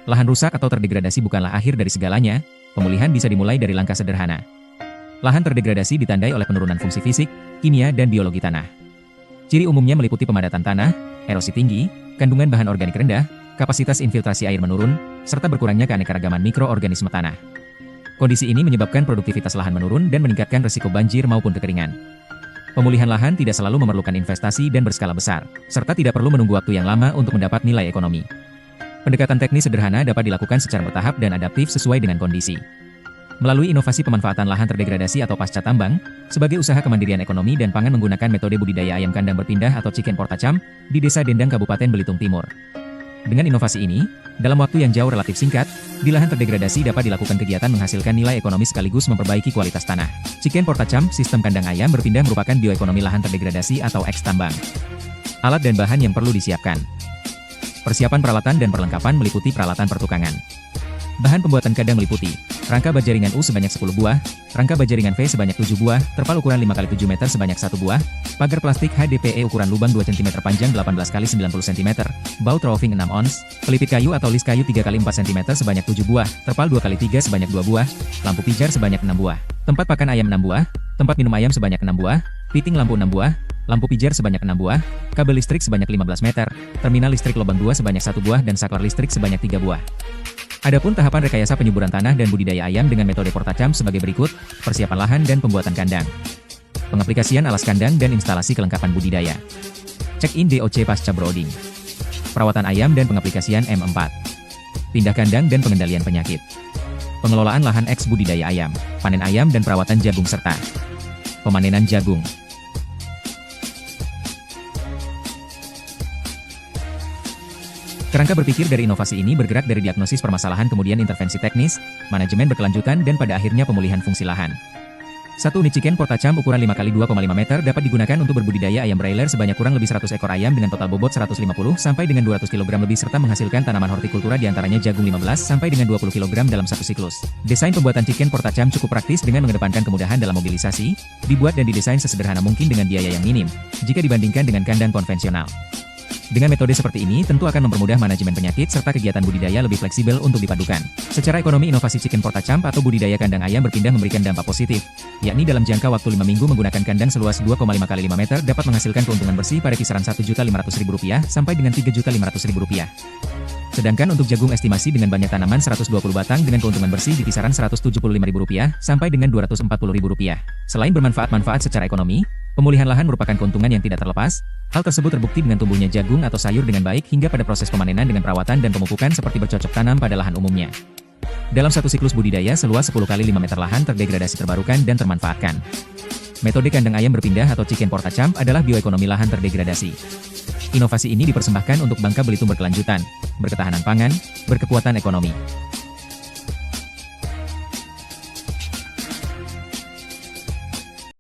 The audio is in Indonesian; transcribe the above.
Lahan rusak atau terdegradasi bukanlah akhir dari segalanya, pemulihan bisa dimulai dari langkah sederhana. Lahan terdegradasi ditandai oleh penurunan fungsi fisik, kimia, dan biologi tanah. Ciri umumnya meliputi pemadatan tanah, erosi tinggi, kandungan bahan organik rendah, kapasitas infiltrasi air menurun, serta berkurangnya keanekaragaman mikroorganisme tanah. Kondisi ini menyebabkan produktivitas lahan menurun dan meningkatkan risiko banjir maupun kekeringan. Pemulihan lahan tidak selalu memerlukan investasi dan berskala besar, serta tidak perlu menunggu waktu yang lama untuk mendapat nilai ekonomi. Pendekatan teknis sederhana dapat dilakukan secara bertahap dan adaptif sesuai dengan kondisi. Melalui inovasi pemanfaatan lahan terdegradasi atau pasca tambang, sebagai usaha kemandirian ekonomi dan pangan menggunakan metode budidaya ayam kandang berpindah atau chicken portacham di Desa Dendang Kabupaten Belitung Timur. Dengan inovasi ini, dalam waktu yang jauh relatif singkat, di lahan terdegradasi dapat dilakukan kegiatan menghasilkan nilai ekonomi sekaligus memperbaiki kualitas tanah. Chicken portacham, sistem kandang ayam berpindah merupakan bioekonomi lahan terdegradasi atau eks-tambang. Alat dan bahan yang perlu disiapkan. Persiapan peralatan dan perlengkapan meliputi peralatan pertukangan. Bahan pembuatan kandang meliputi rangka baja ringan U sebanyak 10 buah, rangka baja ringan V sebanyak 7 buah, terpal ukuran 5x7 meter sebanyak 1 buah, pagar plastik HDPE ukuran lubang 2 cm panjang 18x90 cm, baut roving 6 ons, pelipit kayu atau lis kayu 3x4 cm sebanyak 7 buah, terpal 2x3 sebanyak 2 buah, lampu pijar sebanyak 6 buah, tempat pakan ayam 6 buah, tempat minum ayam sebanyak 6 buah, fitting lampu 6 buah, lampu pijar sebanyak 6 buah, kabel listrik sebanyak 15 meter, terminal listrik lubang 2 sebanyak 1 buah dan saklar listrik sebanyak 3 buah. Adapun tahapan rekayasa penyuburan tanah dan budidaya ayam dengan metode portacham sebagai berikut: persiapan lahan dan pembuatan kandang, pengaplikasian alas kandang dan instalasi kelengkapan budidaya, check-in DOC pasca brooding, perawatan ayam dan pengaplikasian M4, pindah kandang dan pengendalian penyakit, pengelolaan lahan eks budidaya ayam, panen ayam dan perawatan jagung serta pemanenan jagung. Kerangka berpikir dari inovasi ini bergerak dari diagnosis permasalahan kemudian intervensi teknis, manajemen berkelanjutan dan pada akhirnya pemulihan fungsi lahan. Satu unit chicken portacham ukuran 5x2,5 meter dapat digunakan untuk berbudidaya ayam broiler sebanyak kurang lebih 100 ekor ayam dengan total bobot 150 sampai dengan 200 kg lebih serta menghasilkan tanaman hortikultura diantaranya jagung 15 sampai dengan 20 kg dalam satu siklus. Desain pembuatan chicken portacham cukup praktis dengan mengedepankan kemudahan dalam mobilisasi, dibuat dan didesain sesederhana mungkin dengan biaya yang minim, jika dibandingkan dengan kandang konvensional. Dengan metode seperti ini tentu akan mempermudah manajemen penyakit serta kegiatan budidaya lebih fleksibel untuk dipadukan. Secara ekonomi inovasi chicken portacham atau budidaya kandang ayam berpindah memberikan dampak positif, yakni dalam jangka waktu 5 minggu menggunakan kandang seluas 2,5 x 5 meter dapat menghasilkan keuntungan bersih pada kisaran Rp1.500.000 sampai dengan Rp3.500.000. Sedangkan untuk jagung estimasi dengan banyak tanaman 120 batang dengan keuntungan bersih di kisaran Rp175.000 sampai dengan Rp240.000. Selain bermanfaat secara ekonomi, pemulihan lahan merupakan keuntungan yang tidak terlepas. Hal tersebut terbukti dengan tumbuhnya jagung atau sayur dengan baik hingga pada proses pemanenan dengan perawatan dan pemupukan seperti bercocok tanam pada lahan umumnya. Dalam satu siklus budidaya seluas 10 x 5 meter lahan terdegradasi terbarukan dan termanfaatkan. Metode kandang ayam berpindah atau chicken portacham adalah bioekonomi lahan terdegradasi. Inovasi ini dipersembahkan untuk Bangka Belitung berkelanjutan, berketahanan pangan, berkekuatan ekonomi.